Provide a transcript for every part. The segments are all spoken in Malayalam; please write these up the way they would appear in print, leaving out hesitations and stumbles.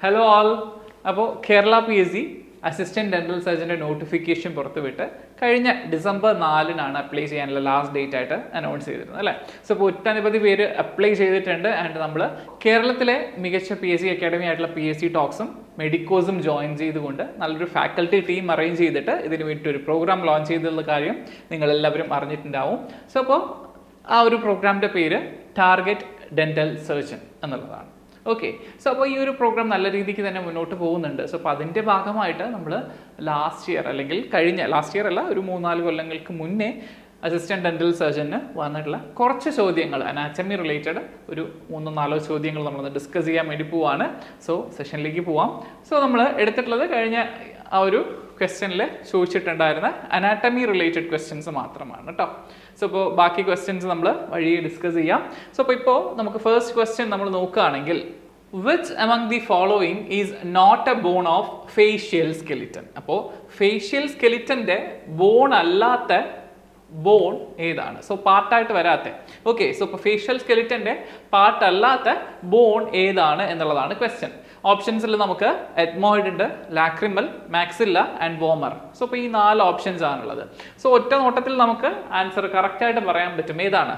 Hello all. അപ്പോൾ കേരള PSC അസിസ്റ്റന്റ് ഡെന്റൽ സർജന്റെ നോട്ടിഫിക്കേഷൻ പുറത്തുവിട്ട് കഴിഞ്ഞ ഡിസംബർ 4-നാണ് അപ്ലൈ ചെയ്യാനുള്ള ലാസ്റ്റ് ഡേറ്റ് ആയിട്ട് അനൗൺസ് ചെയ്തിരുന്നത് അല്ലേ. സോ ഇപ്പോൾ ഒട്ടനവധി പേര് അപ്ലൈ ചെയ്തിട്ടുണ്ട്. ആൻഡ് നമ്മൾ കേരളത്തിലെ മികച്ച PSC അക്കാഡമി ആയിട്ടുള്ള PSCtalksഉം മെഡിക്കോസും ജോയിൻ ചെയ്തുകൊണ്ട് നല്ലൊരു ഫാക്കൽറ്റി ടീം അറേഞ്ച് ചെയ്തിട്ട് ഇതിന് വേണ്ടി ഒരു പ്രോഗ്രാം ലോഞ്ച് ചെയ്തിട്ടുള്ള കാര്യം നിങ്ങളെല്ലാവരും അറിഞ്ഞിട്ടുണ്ടാവും. സോ അപ്പോൾ ആ ഒരു പ്രോഗ്രാമിൻ്റെ പേര് ടാർഗറ്റ് ഡെന്റൽ സർജൻ എന്നുള്ളതാണ്. ഓക്കെ, സോ അപ്പോൾ ഈ ഒരു പ്രോഗ്രാം നല്ല രീതിക്ക് തന്നെ മുന്നോട്ട് പോകുന്നുണ്ട്. സോ അപ്പോൾ അതിൻ്റെ ഭാഗമായിട്ട് നമ്മൾ ലാസ്റ്റ് ഇയർ അല്ലെങ്കിൽ ലാസ്റ്റ് ഇയർ അല്ല, ഒരു 3-4 കൊല്ലങ്ങൾക്ക് മുന്നേ അസിസ്റ്റന്റ് ഡെന്റൽ സർജന് വന്നിട്ടുള്ള കുറച്ച് ചോദ്യങ്ങൾ അനാറ്റമി റിലേറ്റഡ് ഒരു 3-4 ചോദ്യങ്ങൾ നമ്മളൊന്ന് ഡിസ്കസ് ചെയ്യാൻ വേണ്ടി പോവാണ്. സോ സെഷനിലേക്ക് പോവാം. സോ നമ്മൾ എടുത്തിട്ടുള്ളത് കഴിഞ്ഞ ആ ഒരു ക്വസ്റ്റ്യനിൽ ചോദിച്ചിട്ടുണ്ടായിരുന്ന അനാറ്റമി റിലേറ്റഡ് ക്വസ്റ്റ്യൻസ് മാത്രമാണ് കേട്ടോ. സോ ഇപ്പോൾ ബാക്കി ക്വസ്റ്റ്യൻസ് നമ്മൾ വഴിയെ ഡിസ്കസ് ചെയ്യാം. സോ അപ്പോൾ ഇപ്പോൾ നമുക്ക് ഫസ്റ്റ് ക്വസ്റ്റ്യൻ നമ്മൾ നോക്കുകയാണെങ്കിൽ which among the following is not a bone of facial skeleton? അപ്പോൾ ഫേഷ്യൽ സ്കെലിറ്റൻ്റെ ബോൺ അല്ലാത്ത ബോൺ ഏതാണ്? സോ പാർട്ടായിട്ട് വരാത്ത. ഓക്കെ, സോ ഇപ്പോൾ ഫേഷ്യൽ സ്കെലിറ്റൻ്റെ പാർട്ട് അല്ലാത്ത ബോൺ ഏതാണ് എന്നുള്ളതാണ് ക്വസ്റ്റ്യൻ. ഓപ്ഷൻസിൽ നമുക്ക് എത്മോയിഡ് ഉണ്ട്, lacrimal, maxilla and warmer. So ഇപ്പോൾ ഈ 4 ഓപ്ഷൻസ് ആണുള്ളത്. സോ ഒറ്റ നോട്ടത്തിൽ നമുക്ക് ആൻസർ കറക്റ്റായിട്ട് പറയാൻ പറ്റും. ഏതാണ്?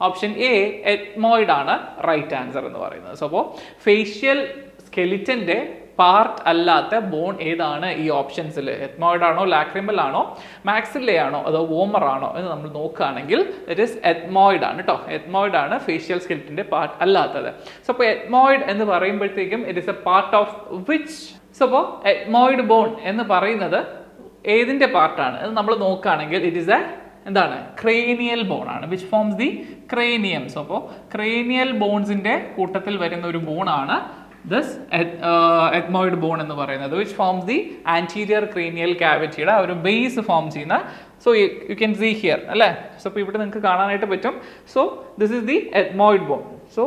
ഓപ്ഷൻ എ എത്മോയിഡ് ആണ് റൈറ്റ് ആൻസർ എന്ന് പറയുന്നത്. സോ അപ്പോൾ ഫേഷ്യൽ സ്കെലിറ്റൻ്റെ പാർട്ട് അല്ലാത്ത ബോൺ ഏതാണ് ഈ ഓപ്ഷൻസിൽ? എത്മോയിഡ് ആണോ, ലാക്രിമൽ ആണോ, മാക്സില്ലയാണോ, അതോ വോമർ ആണോ എന്ന് നമ്മൾ നോക്കുകയാണെങ്കിൽ ഇറ്റ് ഈസ് എത്മോയിഡ് ആണ് കേട്ടോ. എത്മോയിഡ് ആണ് ഫേഷ്യൽ സ്കെലിറ്റൻ്റെ പാർട്ട് അല്ലാത്തത്. സോ അപ്പോൾ എത്മോയിഡ് എന്ന് പറയുമ്പോഴത്തേക്കും it is a part of which? So അപ്പോൾ എത്മോയിഡ് ബോൺ എന്ന് പറയുന്നത് ഏതിൻ്റെ പാർട്ടാണ് എന്ന് നമ്മൾ നോക്കുകയാണെങ്കിൽ ഇറ്റ് ഈസ് എ എന്താണ്? ക്രേനിയൽ ബോൺ ആണ്. Which forms the cranium. So അപ്പോൾ ക്രേനിയൽ ബോൺസിൻ്റെ കൂട്ടത്തിൽ വരുന്ന ഒരു ബോണാണ് ദിസ് എത്മോയിഡ് ബോൺ എന്ന് പറയുന്നത്. Which forms the anterior cranial ക്യാവിറ്റിയുടെ ഒരു ബേസ് ഫോം ചെയ്യുന്ന. So you can see here അല്ലേ. സോ ഇപ്പോൾ ഇവിടെ നിങ്ങൾക്ക് കാണാനായിട്ട് പറ്റും. So this is the ethmoid bone. So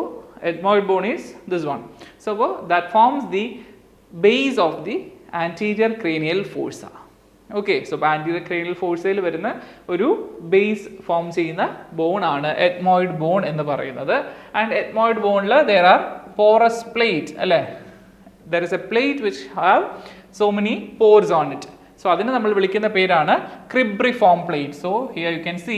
ethmoid bone is this one. So അപ്പോൾ that forms the base of the anterior cranial fossa. Okay, so anterior cranial ഫോഴ്സയിൽ വരുന്ന ഒരു ബേസ് ഫോം ചെയ്യുന്ന ബോണാണ് എത്മോയിഡ് ബോൺ എന്ന് പറയുന്നത്. ആൻഡ് എത്മോയിഡ് ബോണിൽ ദർ ആർ porous plate അല്ലേ. there is a plate which have so many pores on it. so അതിനെ നമ്മൾ വിളിക്കുന്ന പേരാണ് cribriform plate. So here you can see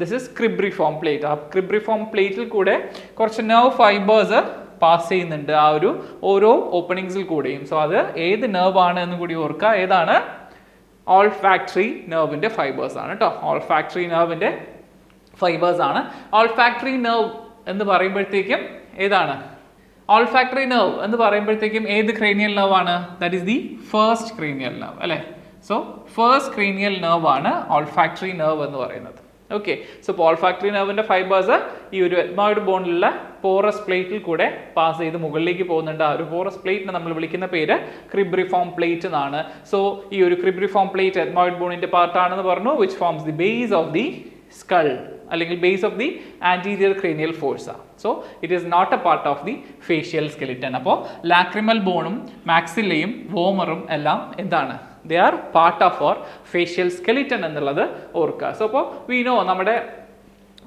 this is cribriform plate. ആ ക്രിബ്രിഫോം പ്ലേറ്റിൽ കൂടെ കുറച്ച് നെർവ് ഫൈബേഴ്സ് പാസ് ചെയ്യുന്നുണ്ട് ആ ഒരു ഓരോ ഓപ്പണിങ്സിൽ കൂടെയും. സോ അത് ഏത് നെർവ് ആണ് എന്ന് കൂടി ഓർക്കുക. ഏതാണ്? ഓൾഫാക്ടറി നെർവിൻ്റെ ഫൈബേഴ്സ് ആണ് കേട്ടോ. ഓൾഫാക്ടറി നെർവിൻ്റെ ഫൈബേഴ്സ് ആണ്. ഓൾഫാക്ടറി നെർവ് എന്ന് പറയുമ്പോഴത്തേക്കും ഏതാണ്? ഓൾഫാക്ടറി നെർവ് എന്ന് പറയുമ്പോഴത്തേക്കും ഏത് ക്രേനിയൽ നെർവ് ആണ്? That is the first cranial nerve അല്ലേ. സോ ഫസ്റ്റ് ക്രേനിയൽ നെർവ് ആണ് ഓൾഫാക്ടറി നെർവ് എന്ന് പറയുന്നത്. ഓക്കെ, സോ ഇപ്പോൾ ഓൾഫാക്ടറി നെർവിൻ്റെ ഫൈബേഴ്സ് ഈ ഒരു എത്മോയിഡ് ബോണിലുള്ള പോറസ് പ്ലേറ്റിൽ കൂടെ പാസ് ചെയ്ത് മുകളിലേക്ക് പോകുന്നുണ്ട്. ആ ഒരു പോറസ് പ്ലേറ്റിനെ നമ്മൾ വിളിക്കുന്ന പേര് ക്രിബ്രിഫോം പ്ലേറ്റ് എന്നാണ്. സോ ഈ ഒരു ക്രിബ്രിഫോം പ്ലേറ്റ് എത്മോയിഡ് ബോണിൻ്റെ പാർട്ടാണെന്ന് പറഞ്ഞു. Which forms the base of the skull അല്ലെങ്കിൽ base of the anterior cranial fossa. So it is not a part of the facial skeleton. അപ്പോൾ ലാക്രിമൽ ബോണും മാക്സില്ലയും വോമറും എല്ലാം എന്താണ്? They are part of our facial skeleton എന്നുള്ളത് ഓർക്കുക. സോ അപ്പോൾ വി നോ നമ്മുടെ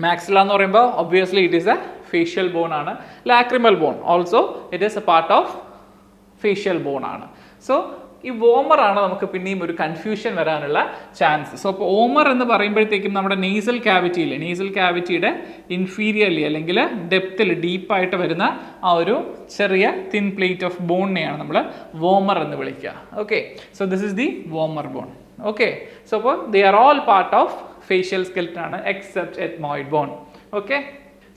മാക്സില്ല എന്ന് പറയുമ്പോൾ obviously it is a facial bone ആണ്. Lacrimal bone also it is a part of facial bone ആണ്. സോ ഈ വോമർ ആണ് നമുക്ക് പിന്നെയും ഒരു കൺഫ്യൂഷൻ വരാനുള്ള ചാൻസ്. സോ അപ്പോൾ വോമർ എന്ന് പറയുമ്പോഴത്തേക്കും നമ്മുടെ നേസൽ ക്യാവിറ്റിയുടെ ഇൻഫീരിയർലി അല്ലെങ്കിൽ ഡെപ്തിൽ ഡീപ്പായിട്ട് വരുന്ന ആ ഒരു ചെറിയ തിൻ പ്ലേറ്റ് ഓഫ് ബോണിനെയാണ് നമ്മൾ വോമർ എന്ന് വിളിക്കുക. Okay, so this is the vomer bone. Okay, so അപ്പോൾ they are all part of facial skeleton ആണ് except ethmoid bone. Okay,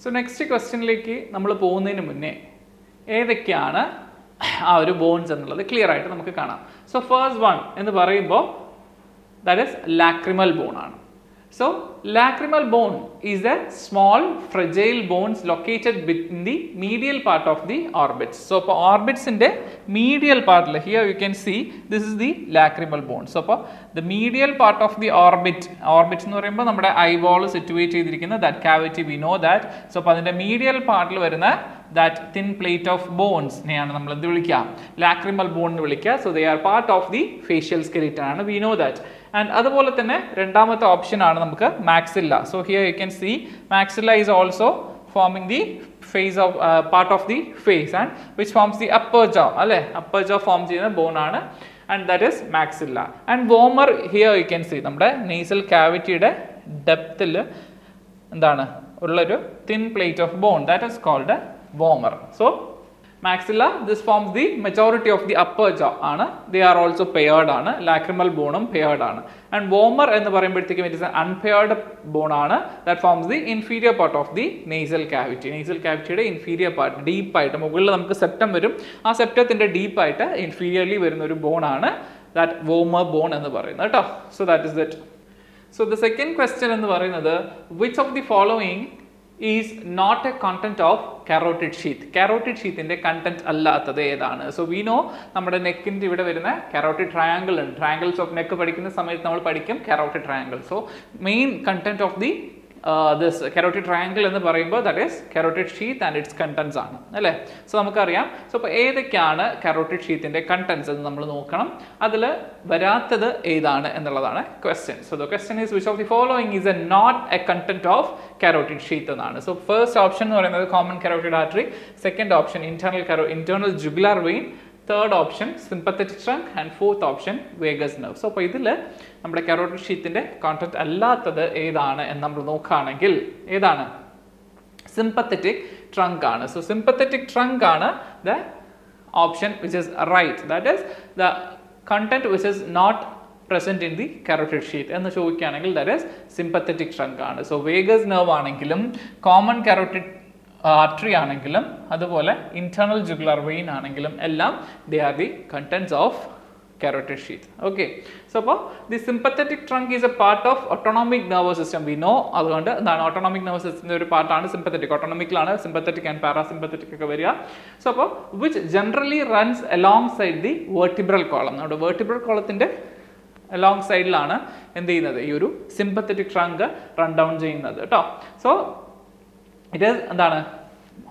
so next ക്വസ്റ്റ്യനിലേക്ക് നമ്മൾ പോകുന്നതിന് മുന്നേ ഏതൊക്കെയാണ് ആ ഒരു ബോൺസ് എന്നുള്ളത് ക്ലിയർ ആയിട്ട് നമുക്ക് കാണാം. സോ ഫസ്റ്റ് വൺ എന്ന് പറയുമ്പോൾ ദാറ്റ് ഈസ് ലാക്രിമൽ ബോൺ ആണ്. So lacrimal bone is a small fragile bones located within the medial part of the orbits. So അപ്പോൾ ഓർബിറ്റ്സിൻ്റെ മീഡിയൽ പാർട്ടിൽ here you can see this is the lacrimal bone. So അപ്പോൾ the medial part of the orbit എന്ന് പറയുമ്പോൾ നമ്മുടെ ഐബോൾ സിറ്റുവേറ്റ് ചെയ്തിരിക്കുന്ന that cavity we know that. So അപ്പോൾ അതിൻ്റെ മീഡിയൽ പാർട്ടിൽ വരുന്ന that thin plate of bones നെയാണ് നമ്മൾ എന്ത് വിളിക്കുക? ലാക്രിമൽ ബോൺ എന്ന് വിളിക്കുക. So they are part of the facial skeleton ആണ്. We know that. ആൻഡ് അതുപോലെ തന്നെ രണ്ടാമത്തെ ഓപ്ഷൻ ആണ് നമുക്ക് maxilla. So here you can see maxilla is also forming the face of part of the face, and which forms the upper jaw, alle upper jaw form cheyna bone aanu, and that is maxilla. And vomer, here you can see നമ്മുടെ nasal cavity യുടെ depth il endana ullൊരു thin plate of bone, that is called a vomer. So maxilla, this forms the majority of the upper jaw aanu, they are also paired aanu, lacrimal bone paired aanu. And vomer ennu parayumbothekkum it is an unpaired bone aanu, that forms the inferior part of the nasal cavity. Nasal cavity യുടെ inferior part deep ആയിട്ട് മുകളിൽ നമുക്ക് septum വരും, ആ septumത്തിന്റെ deep ആയിട്ട് inferiorly വരുന്ന ഒരു bone ആണ് that vomer bone എന്ന് പറയുന്നത് ട്ടോ. So that is it. So the second question എന്ന് പറയുന്നത്, which of the following is not a content of carotid sheath? Carotid sheath ന്റെ content അല്ലാത്തത് ഏതാണ്? So we know നമ്മുടെ നെക്കിന്റെ ഇവിടെ വരുന്ന carotid triangle ഉണ്ട്. Triangles of neck പഠിക്കുന്ന സമയത്ത് നമ്മൾ പഠിക്കും carotid triangle. So main content of the this carotid triangle എന്ന് പറയുമ്പോൾ that is carotid sheath and its contents ആണ് അല്ലേ. സോ നമുക്കറിയാം. സോ അപ്പോൾ ഏതൊക്കെയാണ് carotid sheath ന്റെ contents എന്ന് നമ്മൾ നോക്കണം. അതിൽ വരാത്തത് ഏതാണ് എന്നുള്ളതാണ് question. So the question is, which of the following is a not a content of carotid sheath എന്നാണ്. So first option എന്ന് പറയുന്നത് common carotid artery, second option internal jugular vein, third option sympathetic trunk, and fourth option vagus nerve. So അപ്പോൾ ഇതിൽ നമ്മുടെ carotid sheath ന്റെ കോണ്ടന്റ് അല്ലാത്തത് ഏതാണ് എന്ന് നമ്മൾ നോക്കുകയാണെങ്കിൽ ഏതാണ്? sympathetic trunk ആണ്. So sympathetic trunk ആണ് the option which is right, that is the content which is not present in the carotid sheath എന്ന് ചോദിക്കുകയാണെങ്കിൽ that is sympathetic trunk ആണ്. So vagus nerve ആണെങ്കിലും common carotid artery ആണെങ്കിലും അതുപോലെ internal jugular vein ആണെങ്കിലും എല്ലാം they are the contents of carotid sheath. Okay, so the sympathetic trunk is a part of autonomic nervous system, we know. അതുകൊണ്ട് എന്താണ് autonomic nervous system ഒരു part ആണ് sympathetic. autonomic ലാണ് sympathetic and parasympathetic ഒക്കെ വരിക. So അപ്പോൾ which generally runs alongside the vertebral column. നമ്മുടെ vertebral columnത്തിന്റെ along സൈഡിലാണ് എന്ത് ചെയ്യുന്നത്, ഈ ഒരു sympathetic trunk run down ചെയ്യുന്നത് കേട്ടോ. So it is എന്താണ്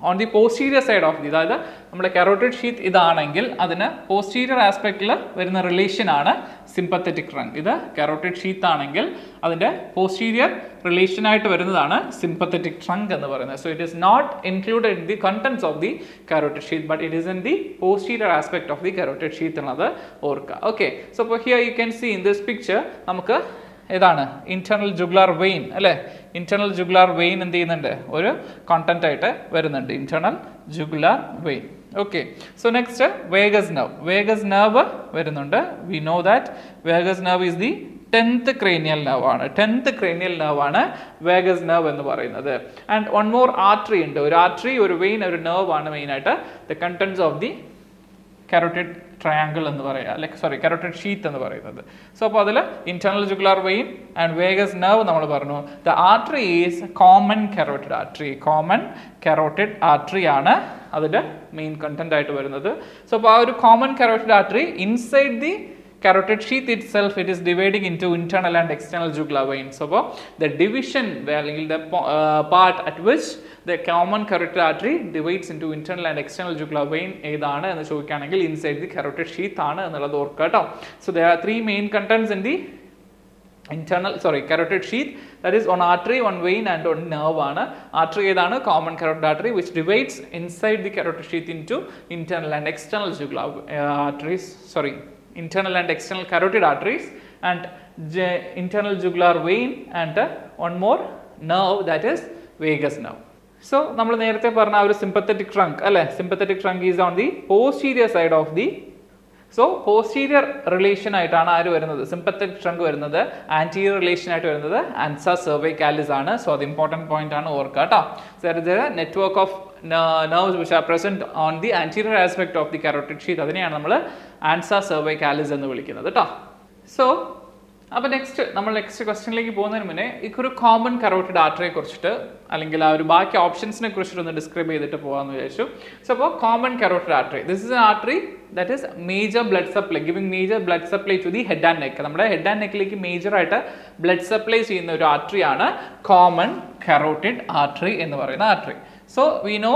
on the posterior side of the, അതായത് നമ്മുടെ carotid sheath ഇതാണെങ്കിൽ അതിന് posterior aspectൽ വരുന്ന റിലേഷൻ ആണ് sympathetic trunk. ഇത് carotid sheath ആണെങ്കിൽ അതിൻ്റെ posterior relation ആയിട്ട് വരുന്നതാണ് sympathetic trunk എന്ന് പറയുന്നത്. So it is not included in the contents of the carotid sheath, but it is in the posterior aspect of the carotid sheath എന്നത് ഓർക്കുക. Okay, so here you can see in this picture നമുക്ക് ഏതാണ് internal jugular vein അല്ലേ. internal jugular vein എന്ത് ചെയ്യുന്നുണ്ട്, ഒരു കോണ്ടന്റ് ആയിട്ട് വരുന്നുണ്ട് internal jugular vein. Okay, so next vagus nerve. vagus nerve വരുന്നുണ്ട്. we know that vagus nerve is the 10th cranial nerve ആണ്. 10th cranial nerve ആണ് vagus nerve എന്ന് പറയുന്നത്. and one more artery ഉണ്ട്. ഒരു artery, ഒരു vein, ഒരു nerve ആണ് മെയിൻ ആയിട്ട് the contents of the carotid triangle എന്ന് പറയുക, ലൈക്ക് സോറി carotid sheath എന്ന് പറയുന്നത്. സോ അപ്പോൾ അതിൽ internal jugular vein and vagus nerve നമ്മൾ പറഞ്ഞു. the artery is common carotid artery. common carotid artery ആണ് അതിൻ്റെ മെയിൻ കണ്ടന്റ് ആയിട്ട് വരുന്നത്. സോ അപ്പോൾ ആ ഒരു common carotid artery inside the carotid sheath itself, it is dividing into internal and external jugular vein. So the division, the part at which the common carotid artery divides into internal and external jugular vein ഏതാണ് എന്ന് ചോദിക്കുകയാണെങ്കിൽ inside the carotid sheath ആണ് എന്നുള്ളത് ഓർക്കുക കേട്ടോ. So there are three main contents in the carotid sheath, that is one artery, one vein and one nerve ആണ്. artery ഏതാണ്, common carotid artery which divides inside the carotid sheath into internal and external jugular arteries, internal and external carotid arteries, and internal jugular vein, and one more nerve, that is vagus nerve. So നമ്മൾ നേരത്തെ പറഞ്ഞ ഒരു sympathetic trunk അല്ലേ, sympathetic trunk is on the posterior side of the, so posterior relation ആയിട്ടാണ് ആര് വരുന്നത്, sympathetic trunk വരുന്നത്. anterior relation ആയിട്ട് വരുന്നത് ansa cervicalis ആണ്. so അത് important point ആണ് ഓർക്കുക കേട്ടോ. there is a network of nerves which are present on the anterior aspect of the carotid sheath, അതിനെയാണ് നമ്മൾ ansa cervicalis എന്ന് വിളിക്കുന്നത് കേട്ടോ. സോ അപ്പോൾ നമ്മൾ നെക്സ്റ്റ് ക്വസ്റ്റ്യനിലേക്ക് പോകുന്നതിന് മുന്നേ ഒരു കോമൺ കരോട്ടിഡ് ആർട്ടറിയെ കുറിച്ചിട്ട് അല്ലെങ്കിൽ ആ ഒരു ബാക്കി ഓപ്ഷൻസിനെ കുറിച്ചിട്ട് ഒന്ന് ഡിസ്ക്രൈബ് ചെയ്തിട്ട് പോകാമെന്ന് വിചാരിച്ചു. സോ അപ്പോൾ common carotid artery, this is an artery that is major blood supply, giving major blood supply to the head and neck. നമ്മുടെ ഹെഡ് ആൻഡ് നെക്കിലേക്ക് മേജറായിട്ട് ബ്ലഡ് സപ്ലൈ ചെയ്യുന്ന ഒരു ആർട്ടറിയാണ് കോമൺ കരോട്ടിഡ് ആർട്ടറി എന്ന് പറയുന്ന artery. So we know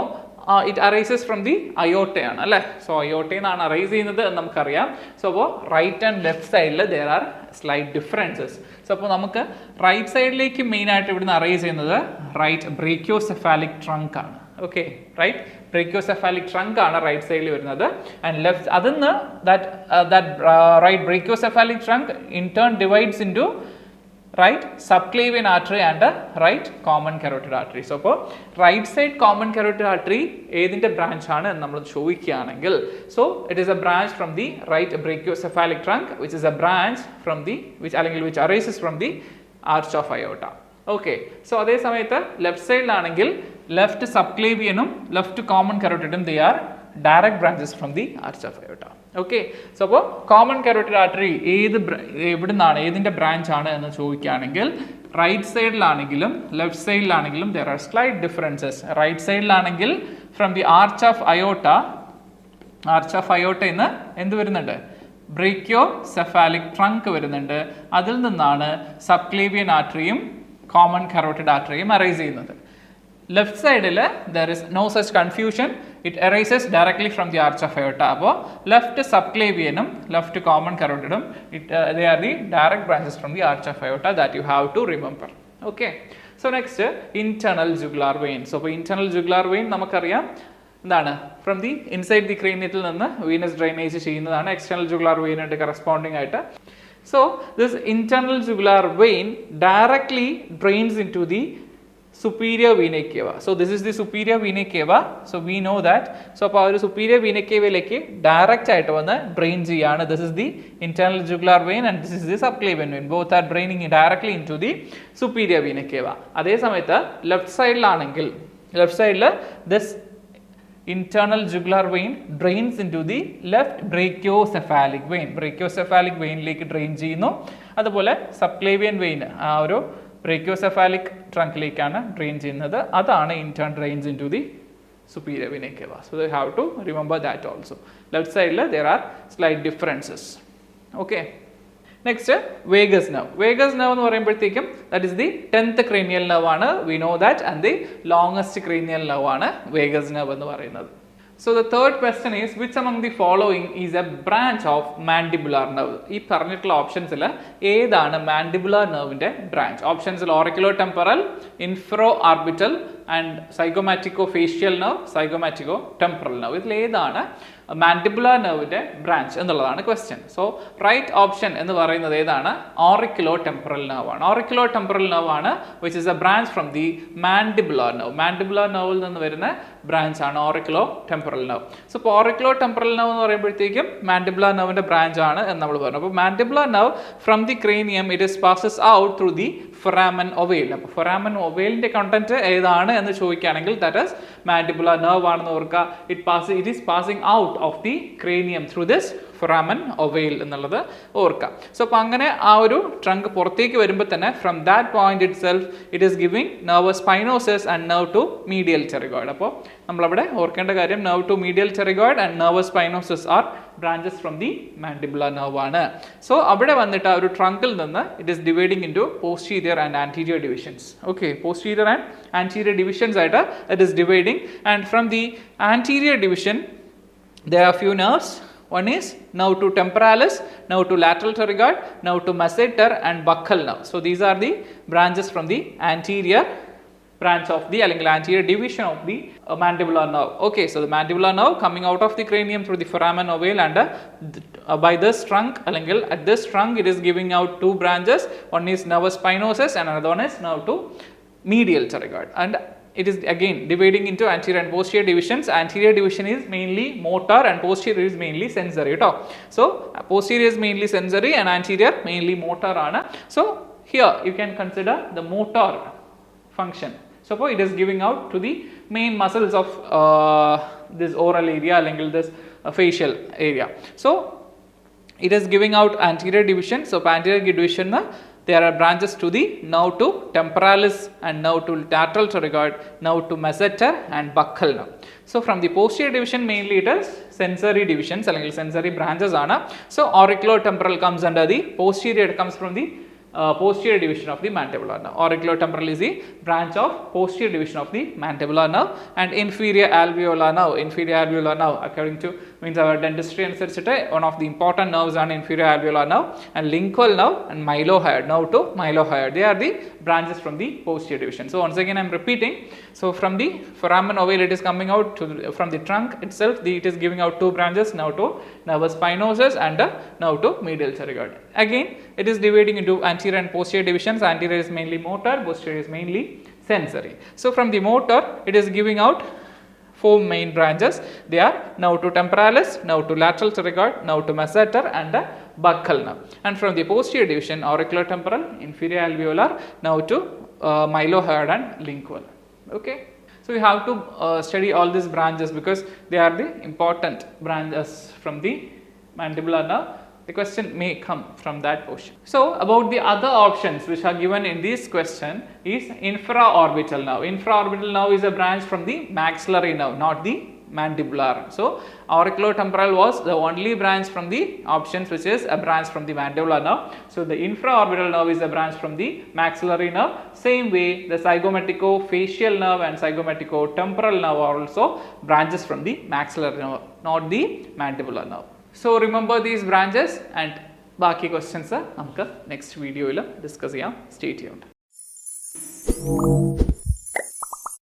it arises from the aorta ആണ് അല്ലേ. സോ അയോട്ടയിൽ നിന്നാണ് അറൈസ് ചെയ്യുന്നത് എന്ന് നമുക്കറിയാം. സോ അപ്പോൾ റൈറ്റ് ആൻഡ് ലെഫ്റ്റ് സൈഡിൽ there are slight differences. So അപ്പോൾ നമുക്ക് റൈറ്റ് സൈഡിലേക്ക് മെയിൻ ആയിട്ട് ഇവിടുന്ന് അറൈസ് ചെയ്യുന്നത് റൈറ്റ് ബ്രേക്കിയോസെഫാലിക് ട്രങ്ക് ആണ്. ഓക്കെ, റൈറ്റ് ബ്രേക്കിയോസെഫാലിക് ട്രങ്ക് ആണ് റൈറ്റ് സൈഡിൽ വരുന്നത്. ആൻഡ് ലെഫ്റ്റ് അതിന്ന് right brachiocephalic trunk in turn divides into right subclavian artery and right common carotid artery. So അപ്പോൾ right side common carotid artery ഏതിൻ്റെ ബ്രാഞ്ച് ആണ് എന്ന് നമ്മൾ ചോദിക്കുകയാണെങ്കിൽ, so it is a branch from the right brachiocephalic trunk which is a branch from the അല്ലെങ്കിൽ which arises from the arch of aorta. Okay, so അതേ സമയത്ത് ലെഫ്റ്റ് സൈഡിലാണെങ്കിൽ ലെഫ്റ്റ് സബ്ക്ലേവിയനും ലെഫ്റ്റ് കോമൺ കരോട്ടിഡും they are direct branches from the arch of aorta. Okay, so അപ്പോൾ കോമൺ കരോട്ടിഡ് ആർട്ടറി എവിടെ നിന്നാണ് ഏതിൻ്റെ ബ്രാഞ്ച് ആണ് എന്ന് ചോദിക്കുകയാണെങ്കിൽ റൈറ്റ് സൈഡിലാണെങ്കിലും ലെഫ്റ്റ് സൈഡിലാണെങ്കിലും there are slight differences. Right സൈഡിലാണെങ്കിൽ ഫ്രം ദി ആർച്ച് ഓഫ് അയോട്ടയിൽ നിന്ന് എന്ത് വരുന്നുണ്ട്? ബ്രേക്കിയോസെഫാലിക് ട്രങ്ക് വരുന്നുണ്ട്. അതിൽ നിന്നാണ് സബ്ക്ലേവിയൻ ആർട്ടറിയും കോമൺ കരോട്ടിഡ് ആർട്ടറിയും അറൈസ് ചെയ്യുന്നത്. ലെഫ്റ്റ് സൈഡിൽ there is no such confusion, it arises directly from the arch of aorta. അപ്പോൾ ലെഫ്റ്റ് സബ്ക്ലേവിയനും ലെഫ്റ്റ് കോമൺ കരോട്ടിഡും they are the direct branches from the arch of aorta that you have to remember. Okay, so next internal jugular vein. So അപ്പോൾ ഇന്റേണൽ ജുഗുലാർ വെയിൻ നമുക്കറിയാം എന്താണ്? ഫ്രം ദി ഇൻസൈഡ് ദി ക്രേനിയത്തിൽ നിന്ന് വീനസ് ഡ്രെയിനേജ് ചെയ്യുന്നതാണ് എക്സ്റ്റേണൽ ജുഗുലാർ വെയിനായിട്ട് കറസ്പോണ്ടിങ് ആയിട്ട്. So this internal jugular vein directly drains into the superior vena cava. So this is the superior vena cava. So we know that. So അപ്പോൾ ഒരു superior vena cava ലേക്ക് direct ആയിട്ട് വന്ന് drain ചെയ്യാണ്. This is the internal jugular vein and this is the subclavian vein. Both are draining directly into the superior vena cava. അതേ സമയത്ത് ലെഫ്റ്റ് സൈഡിലാണെങ്കിൽ ലെഫ്റ്റ് സൈഡിൽ this internal jugular vein drains into the left brachiocephalic vein. Brachiocephalic vein-ലേക്ക് drain ചെയ്യുന്നു. അതുപോലെ subclavian vein ആ ഒരു brachiocephalic trunk-ലേക്കാണ് drain ചെയ്യുന്നത്. അതാണ് in turn drains into the superior vena cava. So you have to remember that also. Left side there are slight differences. Okay. Next, vagus nerve. Vagus nerve എന്ന് പറയുമ്പോഴത്തേക്കും that is the 10th cranial nerve ആണ്. We know that, and the longest cranial nerve ആണ് vagus nerve എന്ന് പറയുന്നത്. So the third question is, which among the following is a branch of mandibular nerve? ഈ പറഞ്ഞിട്ടുള്ള ഓപ്ഷൻസിൽ ഏതാണ് mandibular nerveന്റെ branch? ഓപ്ഷൻസിൽ auriculotemporal, infraorbital and zygomaticofacial nerve, zygomaticotemporal nerve. ഇതിൽ ഏതാണ് മാൻഡിബുലാർ നെർവിന്റെ ബ്രാഞ്ച് എന്നുള്ളതാണ് ക്വസ്റ്റ്യൻ. സോ റൈറ്റ് ഓപ്ഷൻ എന്ന് പറയുന്നത് ഏതാണ്? ഓറിക്കുലോടെമ്പറൽ നെർവ് ആണ്. ഓറിക്കുലോടെമ്പറൽ നെർവ് ആണ് which is a branch from the mandibular nerve. Mandibular നെർവിൽ നിന്ന് വരുന്ന ബ്രാഞ്ച് ആണ് ഓറിക്കുലോടെമ്പറൽ നെർവ്. സോ ഇപ്പോൾ ഓറിക്കുലോടെമ്പറൽ നെർവ് എന്ന് പറയുമ്പോഴത്തേക്കും മാൻഡിബുലാർ നെർവിന്റെ ബ്രാഞ്ച് ആണ് എന്ന് നമ്മൾ പറഞ്ഞു. അപ്പോൾ mandibular nerve from the cranium it is passes out through the foramen ovale. അപ്പോൾ foramen ovale കണ്ടന്റ് ഏതാണ് എന്ന് ചോദിക്കുകയാണെങ്കിൽ ദാറ്റ് ഈസ് മാൻഡിബുലാർ നെർവ് ആണെന്ന് ഓർക്കുക. It is passing out of the cranium through this foramen ovale എന്നുള്ളത് ഓർക്കുക. സോ അപ്പോൾ അങ്ങനെ ആ ഒരു ട്രങ്ക് പുറത്തേക്ക് വരുമ്പോൾ തന്നെ from that point itself it is giving nervus spinosus and nerve to medial pterygoid. അപ്പോൾ നമ്മളവിടെ ഓർക്കേണ്ട കാര്യം nerve to medial pterygoid and nervus spinosus are branches from the mandibular nerve ആണ്. സോ അവിടെ വന്നിട്ട് ആ ഒരു ട്രങ്കിൽ നിന്ന് it is dividing into posterior and anterior divisions. Okay, posterior and anterior divisions ആയിട്ട് it is dividing. And from the anterior division there are few nerves. One is nerve to temporalis, nerve to lateral pterygoid, nerve to masseter and buccal nerve. So these are the branches from the anterior branch of the anterior division of the mandibular nerve. Okay, so the mandibular nerve coming out of the cranium through the foramen ovale and by this trunk at this trunk it is giving out two branches. One is nervus spinosus and another one is nerve to medial pterygoid. And it is again dividing into anterior and posterior divisions. Anterior division is mainly motor and posterior is mainly sensory. So posterior is mainly sensory and anterior mainly motor ആണ്. So here you can consider the motor function. So it is giving out to the main muscles of this oral area അല്ലെങ്കിൽ this facial area. So it is giving out anterior division. So anterior division there are branches to the nerve to temporalis and nerve to lateral pterygoid, nerve to masseter and buccal nerve. So from the posterior division mainly it is sensory divisions അല്ലെങ്കിൽ sensory branches ആണ്. So auriculotemporal comes under the posterior, it comes from the posterior division of the mandibular nerve. Auriculotemporal is the branch of posterior division of the mandibular nerve, and inferior alveolar nerve according to means our dentistry അനുസരിച്ചിട്ട് one of the important nerves ആണ് inferior alveolar nerve, and lingual nerve and mylohyoid nerve to mylohyoid, they are the branches from the posterior division. So once again I am repeating, so from the foramen ovale it is coming out from the trunk itself, it is giving out two branches, nerve to nervus spinosus and nerve to medial pterygoid. Again it is dividing into anterior and posterior divisions. Anterior is mainly motor, posterior is mainly sensory. So from the motor it is giving out four main branches. They are nerve to temporalis, nerve to lateral pterygoid, nerve to masseter and buccal nerve. And from the posterior division, auriculotemporal, inferior alveolar, nerve to mylohyoid and lingual. Okay, so we have to study all these branches because they are the important branches from the mandibular nerve. The question may come from that portion. So about the other options which are given in this question is infraorbital nerve. Infraorbital nerve is a branch from the maxillary nerve, not the mandibular. So auriculotemporal was the only branch from the options which is a branch from the mandibular nerve. So the infraorbital nerve is a branch from the maxillary nerve. Same way the zygomaticofacial nerve and zygomaticotemporal nerve are also branches from the maxillary nerve, not the mandibular nerve. So remember these branches, and ബാക്കി ക്വസ്റ്റ്യൻസ് നമുക്ക് നെക്സ്റ്റ് വീഡിയോയിൽ ഡിസ്കസ് ചെയ്യാം. Stay tuned.